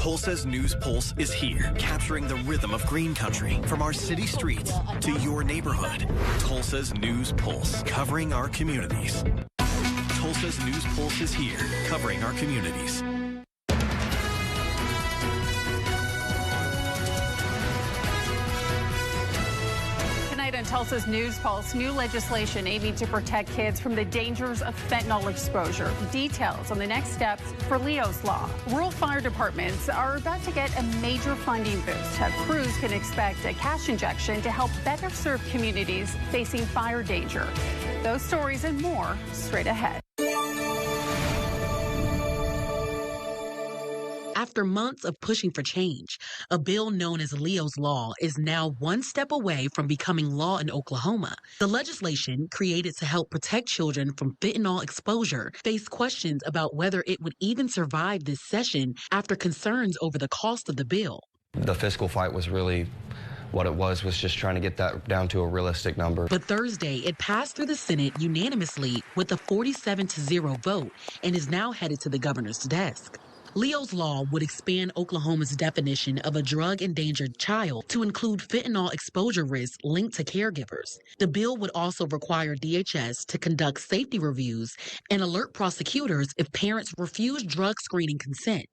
Tulsa's News Pulse is here, capturing the rhythm of green country from our city streets to your neighborhood. Tulsa's News Pulse, covering our communities. Tulsa's News Pulse is here, covering our communities. Tonight on Tulsa's News Pulse, new legislation aiming to protect kids from the dangers of fentanyl exposure. Details on the next steps for Leo's Law. Rural fire departments are about to get a major funding boost. How crews can expect a cash injection to help better serve communities facing fire danger. Those stories and more straight ahead. After months of pushing for change, a bill known as Leo's Law is now one step away from becoming law in Oklahoma. The legislation, created to help protect children from fentanyl exposure, faced questions about whether it would even survive this session after concerns over the cost of the bill. The fiscal fight was really what it was just trying to get that down to a realistic number. But Thursday, it passed through the Senate unanimously with a 47-0 vote and is now headed to the governor's desk. Leo's Law would expand Oklahoma's definition of a drug-endangered child to include fentanyl exposure risks linked to caregivers. The bill would also require DHS to conduct safety reviews and alert prosecutors if parents refuse drug screening consent.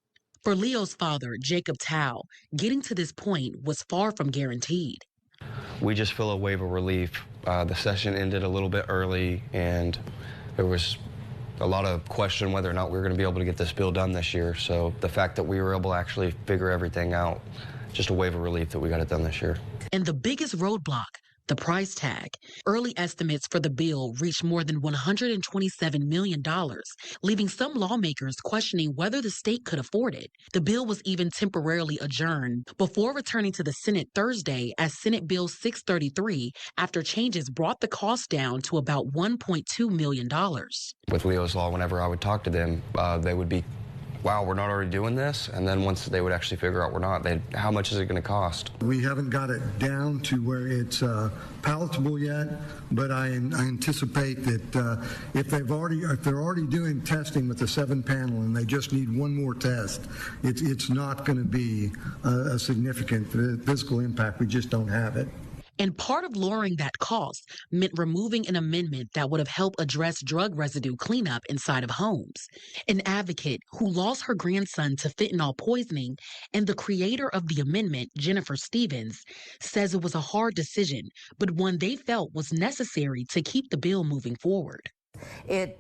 For Leo's father, Jacob Tao, getting to this point was far from guaranteed. We just feel a wave of relief. The session ended a little bit early, and there was a lot of question whether or not we were going to be able to get this bill done this year. So the fact that we were able to actually figure everything out, just a wave of relief that we got it done this year. And the biggest roadblock, the price tag. Early estimates for the bill reached more than $127 million, leaving some lawmakers questioning whether the state could afford it. The bill was even temporarily adjourned before returning to the Senate Thursday as Senate Bill 633 after changes brought the cost down to about $1.2 million. With Leo's Law, whenever I would talk to them, they would be, wow, we're not already doing this? And then once they would actually figure out we're not, how much is it going to cost? We haven't got it down to where it's palatable yet, but I anticipate that if they're already doing testing with the 7-panel and they just need one more test, it's not going to be a significant physical impact. We just don't have it. And part of lowering that cost meant removing an amendment that would have helped address drug residue cleanup inside of homes. An advocate who lost her grandson to fentanyl poisoning and the creator of the amendment, Jennifer Stevens, says it was a hard decision, but one they felt was necessary to keep the bill moving forward. It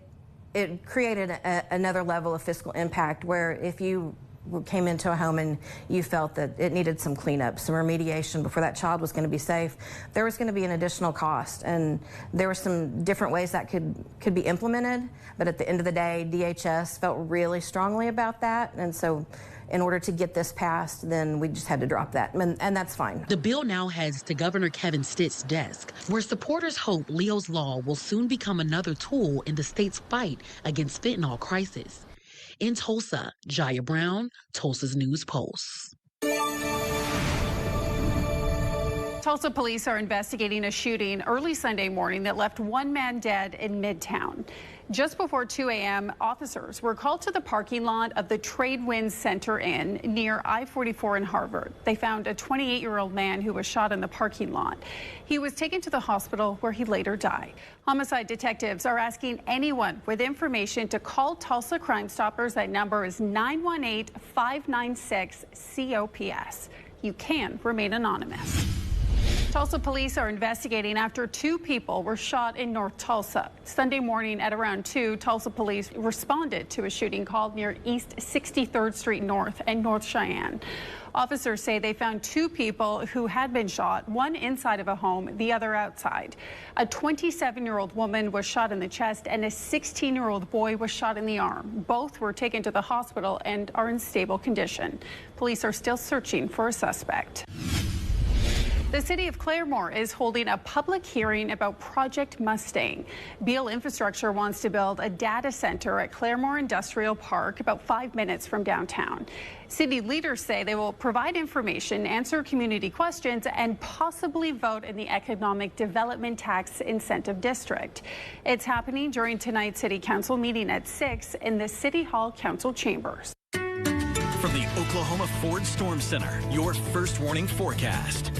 created another level of fiscal impact where if you came into a home and you felt that it needed some cleanup, some remediation before that child was going to be safe, there was going to be an additional cost. And there were some different ways that could be implemented, but at the end of the day, DHS felt really strongly about that. And so in order to get this passed, then we just had to drop that, and that's fine. The bill now heads to Governor Kevin Stitt's desk, where supporters hope Leo's Law will soon become another tool in the state's fight against fentanyl crisis. In Tulsa, Jaya Brown, Tulsa's News Pulse. Tulsa police are investigating a shooting early Sunday morning that left one man dead in Midtown. Just before 2 a.m., officers were called to the parking lot of the Tradewinds Center Inn near I-44 in Harvard. They found a 28-year-old man who was shot in the parking lot. He was taken to the hospital where he later died. Homicide detectives are asking anyone with information to call Tulsa Crime Stoppers. That number is 918-596-COPS. You can remain anonymous. Tulsa police are investigating after 2 people were shot in North Tulsa. Sunday morning at around 2, Tulsa police responded to a shooting called near East 63rd Street North and North Cheyenne. Officers say they found 2 people who had been shot, one inside of a home, the other outside. A 27-year-old woman was shot in the chest and a 16-year-old boy was shot in the arm. Both were taken to the hospital and are in stable condition. Police are still searching for a suspect. The city of Claremore is holding a public hearing about Project Mustang. Beale Infrastructure wants to build a data center at Claremore Industrial Park about 5 minutes from downtown. City leaders say they will provide information, answer community questions, and possibly vote in the Economic Development Tax Incentive District. It's happening during tonight's City Council meeting at 6 in the City Hall Council chambers. From the Oklahoma Ford Storm Center, your first warning forecast.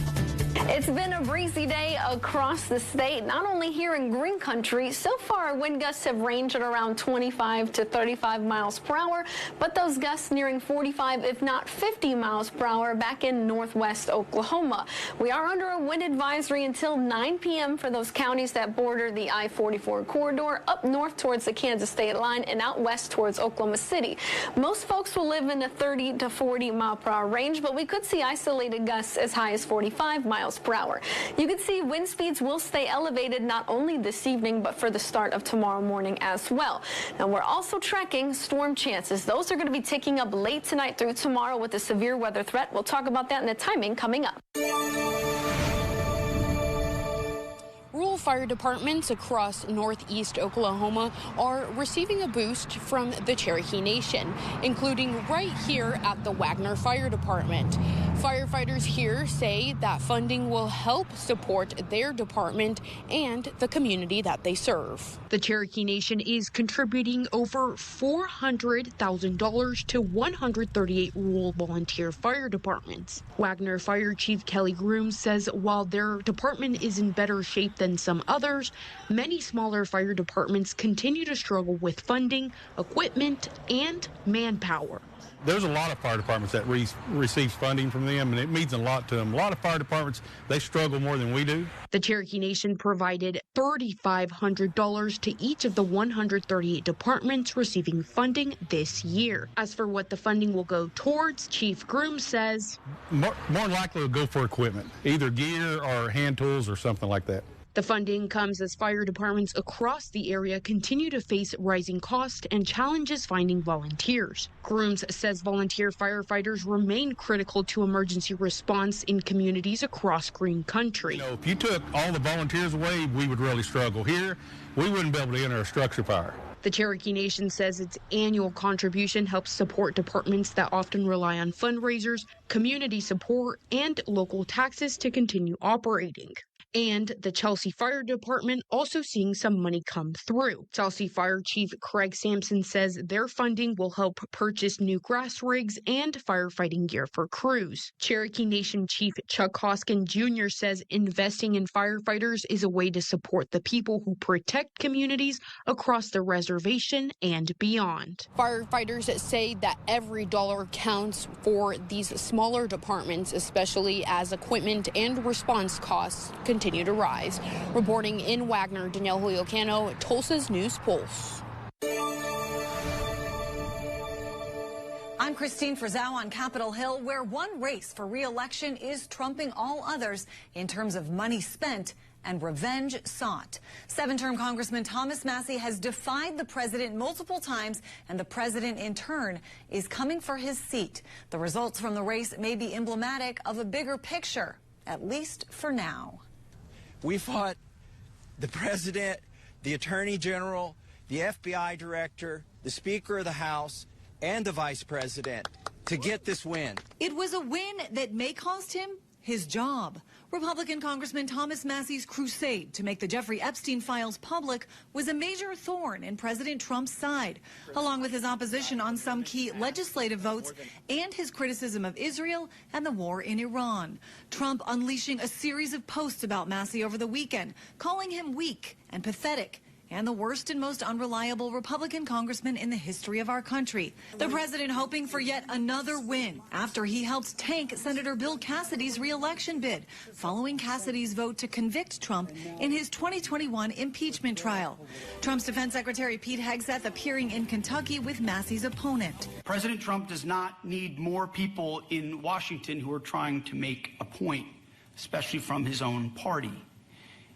It's been a breezy day across the state, not only here in Green Country. So far, wind gusts have ranged at around 25 to 35 miles per hour, but those gusts nearing 45, if not 50 miles per hour back in northwest Oklahoma. We are under a wind advisory until 9 p.m. for those counties that border the I-44 corridor up north towards the Kansas state line and out west towards Oklahoma City. Most folks will live in the 30 to 40 mile per hour range, but we could see isolated gusts as high as 45 miles per hour. You can see wind speeds will stay elevated not only this evening, but for the start of tomorrow morning as well. Now, we're also tracking storm chances. Those are going to be ticking up late tonight through tomorrow with a severe weather threat. We'll talk about that and the timing coming up. Rural fire departments across northeast Oklahoma are receiving a boost from the Cherokee Nation, including right here at the Wagner Fire Department. Firefighters here say that funding will help support their department and the community that they serve. The Cherokee Nation is contributing over $400,000 to 138 rural volunteer fire departments. Wagner Fire Chief Kelly Groom says while their department is in better shape than some others, many smaller fire departments continue to struggle with funding, equipment, and manpower. There's a lot of fire departments that receive funding from them, and it means a lot to them. A lot of fire departments, they struggle more than we do. The Cherokee Nation provided $3,500 to each of the 138 departments receiving funding this year. As for what the funding will go towards, Chief Groom says, More likely will go for equipment, either gear or hand tools or something like that. The funding comes as fire departments across the area continue to face rising costs and challenges finding volunteers. Grooms says volunteer firefighters remain critical to emergency response in communities across Green Country. You know, if you took all the volunteers away, we would really struggle. Here, we wouldn't be able to enter a structure fire. The Cherokee Nation says its annual contribution helps support departments that often rely on fundraisers, community support, and local taxes to continue operating. And the Chelsea Fire Department also seeing some money come through. Chelsea Fire Chief Craig Sampson says their funding will help purchase new grass rigs and firefighting gear for crews. Cherokee Nation Chief Chuck Hoskin Jr. says investing in firefighters is a way to support the people who protect communities across the reservation and beyond. Firefighters say that every dollar counts for these smaller departments, especially as equipment and response costs continue to rise. Reporting in Wagner, Danielle Huliocano, Tulsa's News Pulse. I'm Christine Frizzau on Capitol Hill, where one race for re-election is trumping all others in terms of money spent and revenge sought. Seven-term Congressman Thomas Massie has defied the president multiple times, and the president, in turn, is coming for his seat. The results from the race may be emblematic of a bigger picture, at least for now. We fought the president, the attorney general, the FBI director, the Speaker of the House, and the vice president to get this win. It was a win that may cost him his job. Republican Congressman Thomas Massie's crusade to make the Jeffrey Epstein files public was a major thorn in President Trump's side, along with his opposition on some key legislative votes and his criticism of Israel and the war in Iran. Trump unleashing a series of posts about Massie over the weekend, calling him weak and pathetic, and the worst and most unreliable Republican congressman in the history of our country. The president hoping for yet another win after he helped tank Senator Bill Cassidy's re-election bid, following Cassidy's vote to convict Trump in his 2021 impeachment trial. Trump's Defense Secretary Pete Hegseth appearing in Kentucky with Massie's opponent. President Trump does not need more people in Washington who are trying to make a point, especially from his own party.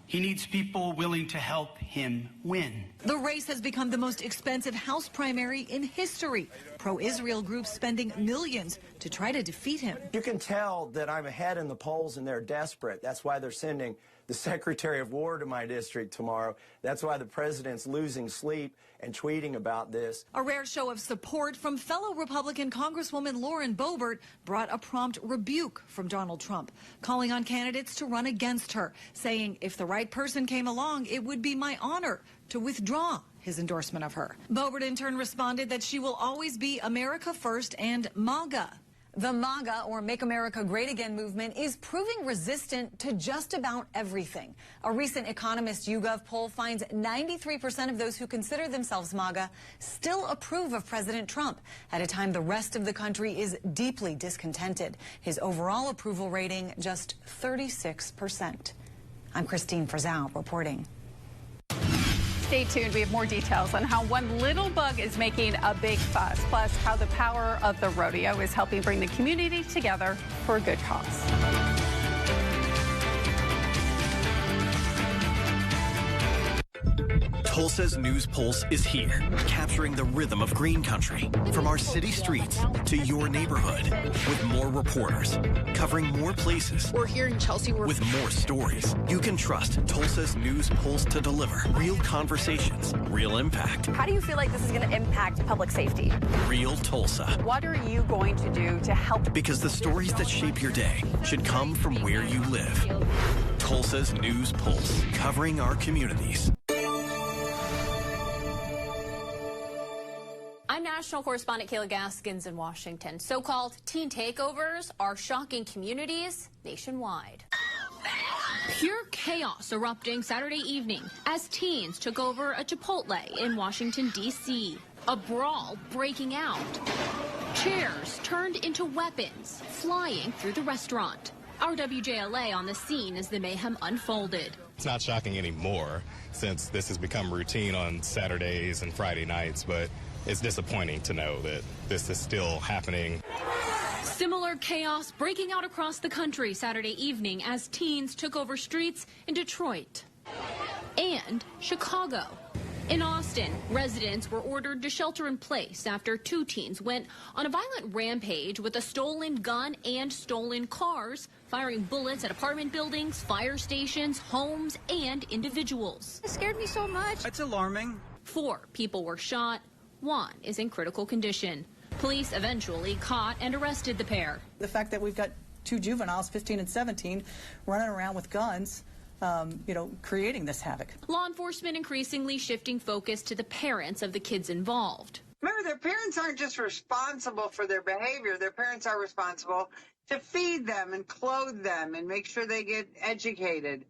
He needs people willing to help him win. The race has become the most expensive House primary in history. Pro-Israel groups spending millions to try to defeat him. You can tell that I'm ahead in the polls and they're desperate. That's why they're sending the Secretary of War to my district tomorrow. That's why the president's losing sleep and tweeting about this. A rare show of support from fellow Republican Congresswoman Lauren Boebert brought a prompt rebuke from Donald Trump, calling on candidates to run against her, saying if the right person came along, it would be my honor to withdraw his endorsement of her. Boebert in turn responded that she will always be America First and MAGA. The MAGA, or Make America Great Again movement, is proving resistant to just about everything. A recent Economist YouGov poll finds 93% of those who consider themselves MAGA still approve of President Trump, at a time the rest of the country is deeply discontented. His overall approval rating just 36%. I'm Christine Frizzell reporting. Stay tuned. We have more details on how one little bug is making a big fuss, plus how the power of the rodeo is helping bring the community together for a good cause. Tulsa's News Pulse is here, capturing the rhythm of green country from our city streets to your neighborhood, with more reporters covering more places. We're here in Chelsea. With more stories. You can trust Tulsa's News Pulse to deliver real conversations, real impact. How do you feel like this is going to impact public safety? Real Tulsa. What are you going to do to help? Because the stories that shape your day should come from where you live. Tulsa's News Pulse, covering our communities. I'm national correspondent Kayla Gaskins in Washington. So-called teen takeovers are shocking communities nationwide. Pure chaos erupting Saturday evening as teens took over a Chipotle in Washington, D.C. A brawl breaking out. Chairs turned into weapons flying through the restaurant. Our WJLA on the scene as the mayhem unfolded. It's not shocking anymore since this has become routine on Saturdays and Friday nights, but it's disappointing to know that this is still happening. Similar chaos breaking out across the country Saturday evening as teens took over streets in Detroit and Chicago. In Austin, residents were ordered to shelter in place after two teens went on a violent rampage with a stolen gun and stolen cars, firing bullets at apartment buildings, fire stations, homes, and individuals. It scared me so much. It's alarming. 4 people were shot. 1 is in critical condition. Police eventually caught and arrested the pair. The fact that we've got 2 juveniles, 15 and 17, running around with guns, creating this havoc. Law enforcement increasingly shifting focus to the parents of the kids involved. Remember, their parents aren't just responsible for their behavior. Their parents are responsible to feed them and clothe them and make sure they get educated.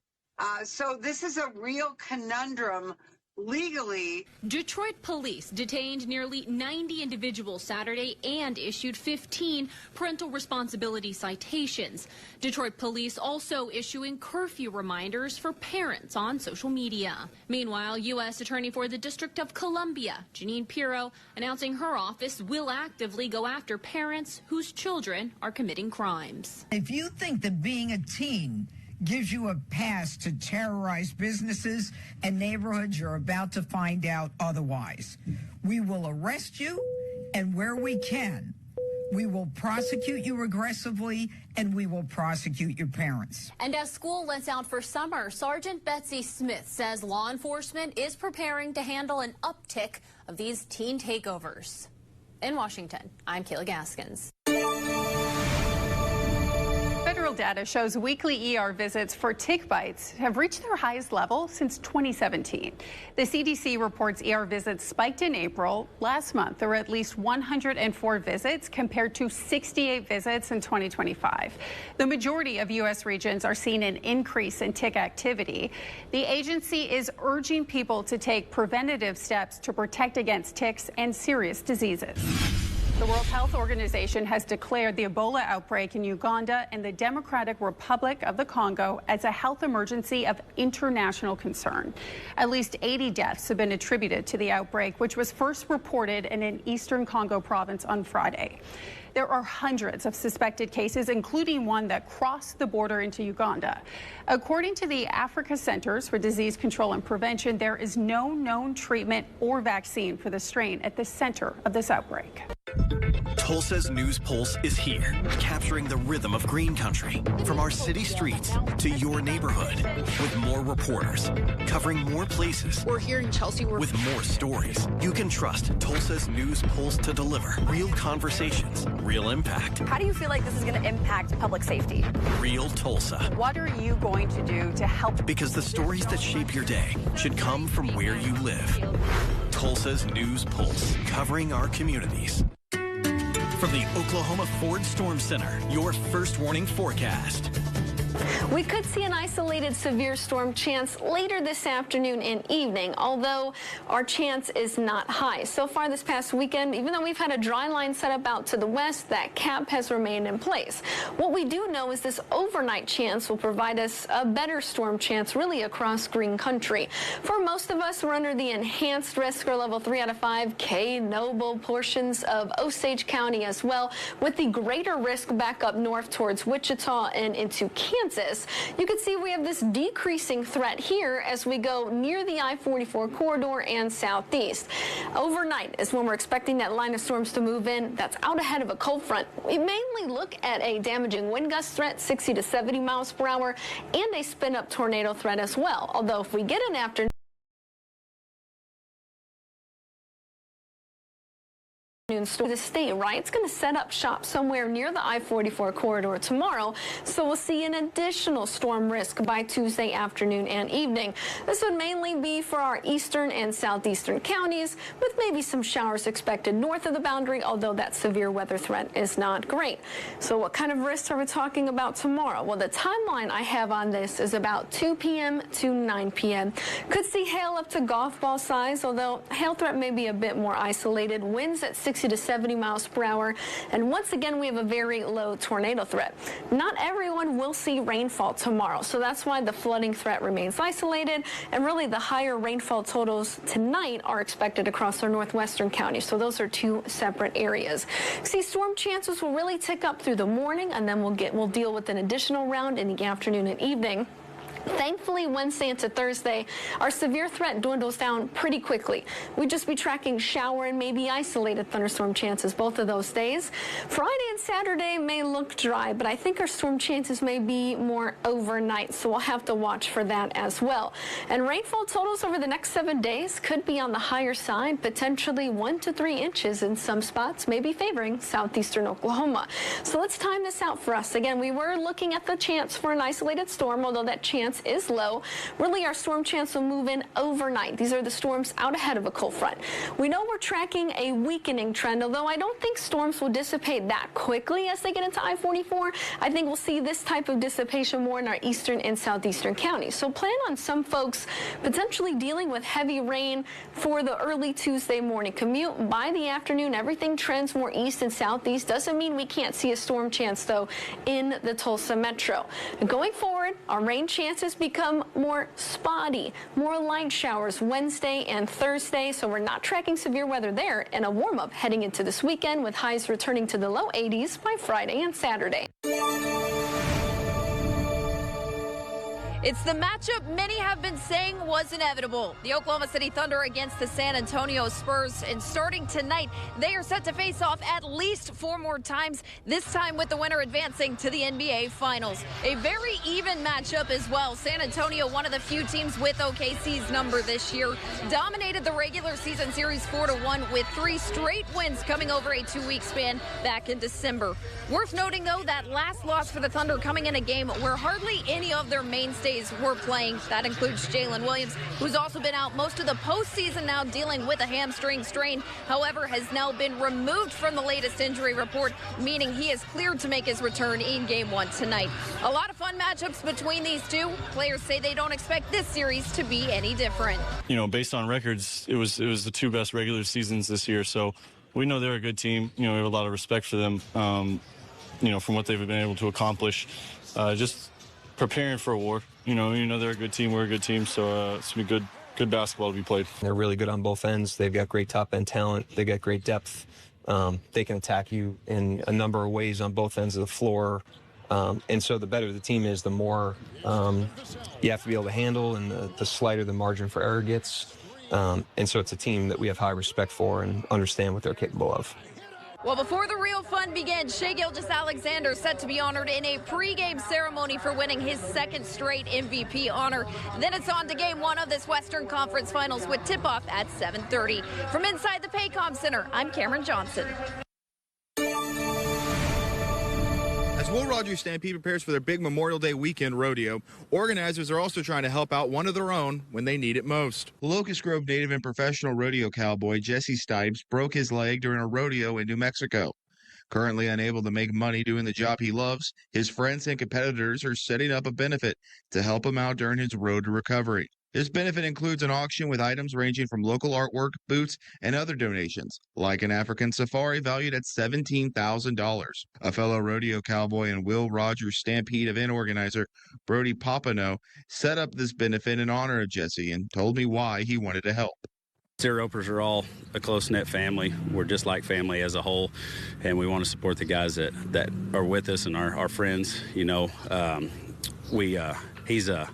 So this is a real conundrum legally. Detroit police detained nearly 90 individuals Saturday and issued 15 parental responsibility citations. Detroit police also issuing curfew reminders for parents on social media. Meanwhile, U.S. Attorney for the District of Columbia, Jeanine Pirro, announcing her office will actively go after parents whose children are committing crimes. If you think that being a teen gives you a pass to terrorize businesses and neighborhoods, you're about to find out otherwise. We will arrest you, and where we can, we will prosecute you aggressively, and we will prosecute your parents. And as school lets out for summer, Sergeant Betsy Smith says law enforcement is preparing to handle an uptick of these teen takeovers. In Washington, I'm Kayla Gaskins. Federal data shows weekly ER visits for tick bites have reached their highest level since 2017. The CDC reports ER visits spiked in April. Last month, there were at least 104 visits compared to 68 visits in 2025. The majority of U.S. regions are seeing an increase in tick activity. The agency is urging people to take preventative steps to protect against ticks and serious diseases. The World Health Organization has declared the Ebola outbreak in Uganda and the Democratic Republic of the Congo as a health emergency of international concern. At least 80 deaths have been attributed to the outbreak, which was first reported in an eastern Congo province on Friday. There are hundreds of suspected cases, including one that crossed the border into Uganda. According to the Africa Centers for Disease Control and Prevention, there is no known treatment or vaccine for the strain at the center of this outbreak. Tulsa's News Pulse is here, capturing the rhythm of green country from our city streets to your neighborhood, with more reporters covering more places. We're here in Chelsea. With more stories. You can trust Tulsa's News Pulse to deliver real conversations, real impact. How do you feel like this is going to impact public safety? Real Tulsa. What are you going to do to help? Because the stories that shape your day should come from where you live. Tulsa's News Pulse, covering our communities. From the Oklahoma Ford Storm Center, your first warning forecast. We could see an isolated severe storm chance later this afternoon and evening, although our chance is not high. So far this past weekend, even though we've had a dry line set up out to the west, that cap has remained in place. What we do know is this overnight chance will provide us a better storm chance really across green country. For most of us, we're under the enhanced risk or level 3 out of 5 Noble portions of Osage County as well, with the greater risk back up north towards Wichita and into Kansas. You can see we have this decreasing threat here as we go near the I-44 corridor and southeast. Overnight is when we're expecting that line of storms to move in. That's out ahead of a cold front. We mainly look at a damaging wind gust threat, 60 to 70 miles per hour, and a spin-up tornado threat as well. Although if we get an afternoon storm to stay right, it's going to set up shop somewhere near the I-44 corridor tomorrow, so we'll see an additional storm risk by Tuesday afternoon and evening. This would mainly be for our eastern and southeastern counties, with maybe some showers expected north of the boundary, although that severe weather threat is not great. So what kind of risks are we talking about tomorrow? Well, the timeline I have on this is about 2 p.m. to 9 p.m. Could see hail up to golf ball size, although hail threat may be a bit more isolated. Winds at 60 to 70 miles per hour. And once again, we have a very low tornado threat. Not everyone will see rainfall tomorrow, so that's why the flooding threat remains isolated. And really, the higher rainfall totals tonight are expected across our northwestern counties. So those are two separate areas. See, storm chances will really tick up through the morning, and then we'll deal with an additional round in the afternoon and evening. Thankfully, Wednesday into Thursday, our severe threat dwindles down pretty quickly. We'd just be tracking shower and maybe isolated thunderstorm chances both of those days. Friday and Saturday may look dry, but I think our storm chances may be more overnight, so we'll have to watch for that as well. And rainfall totals over the next 7 days could be on the higher side, potentially 1 to 3 inches in some spots, maybe favoring southeastern Oklahoma. So let's time this out for us. Again, we were looking at the chance for an isolated storm, although that chance is low. Really, our storm chance will move in overnight. These are the storms out ahead of a cold front. We know we're tracking a weakening trend, although I don't think storms will dissipate that quickly as they get into I-44. I think we'll see this type of dissipation more in our eastern and southeastern counties. So plan on some folks potentially dealing with heavy rain for the early Tuesday morning commute. By the afternoon, everything trends more east and southeast. Doesn't mean we can't see a storm chance, though, in the Tulsa metro. Going forward, our rain chances become more spotty, more light showers Wednesday and Thursday, so we're not tracking severe weather there, and a warm-up heading into this weekend with highs returning to the low 80s by Friday and Saturday. It's the matchup many have been saying was inevitable. The Oklahoma City Thunder against the San Antonio Spurs. And starting tonight, they are set to face off at least 4 more times, this time with the winner advancing to the NBA Finals. A very even matchup as well. San Antonio, one of the few teams with OKC's number this year, dominated the regular season series 4-1 with 3 straight wins coming over a 2-week span back in December. Worth noting, though, that last loss for the Thunder coming in a game where hardly any of their mainstays were playing. That includes Jalen Williams, who's also been out most of the postseason now dealing with a hamstring strain. However, has now been removed from the latest injury report, meaning he is cleared to make his return in Game 1 tonight. A lot of fun matchups between these two. Players say they don't expect this series to be any different. You know, based on records, it was the 2 best regular seasons this year, so we know they're a good team. You know, we have a lot of respect for them, you know, from what they've been able to accomplish. Just preparing for a war. You know they're a good team. We're a good team, so it's gonna be good basketball to be played. They're really good on both ends. They've got great top-end talent. They got great depth. They can attack you in a number of ways on both ends of the floor. And so the better the team is, the more you have to be able to handle, and the slighter the margin for error gets. And so it's a team that we have high respect for and understand what they're capable of. Well, before the real fun begins, Shai Gilgeous-Alexander set to be honored in a pregame ceremony for winning his 2nd straight MVP honor. Then it's on to Game 1 of this Western Conference Finals with tip-off at 7:30. From inside the Paycom Center, I'm Cameron Johnson. As Will Rogers Stampede prepares for their big Memorial Day weekend rodeo, organizers are also trying to help out one of their own when they need it most. Locust Grove native and professional rodeo cowboy Jesse Stipes broke his leg during a rodeo in New Mexico. Currently unable to make money doing the job he loves, his friends and competitors are setting up a benefit to help him out during his road to recovery. This benefit includes an auction with items ranging from local artwork, boots, and other donations, like an African safari valued at $17,000. A fellow rodeo cowboy and Will Rogers Stampede event organizer, Brody Popano, set up this benefit in honor of Jesse and told me why he wanted to help. Steer ropers are all a close-knit family. We're just like family as a whole, and we want to support the guys that are with us and our friends. You know, he's a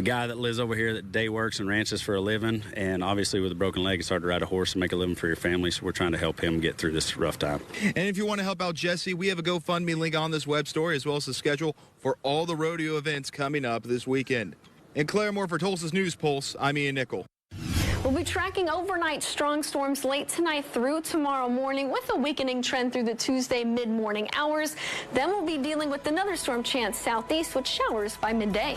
guy that lives over here that day works and ranches for a living, and obviously with a broken leg, it's hard to ride a horse and make a living for your family, so we're trying to help him get through this rough time. And if you want to help out Jesse, we have a GoFundMe link on this web story, as well as the schedule for all the rodeo events coming up this weekend. In Claremore for Tulsa's News Pulse, I'm Ian Nickel. We'll be tracking overnight strong storms late tonight through tomorrow morning with a weakening trend through the Tuesday mid-morning hours. Then we'll be dealing with another storm chance southeast with showers by midday.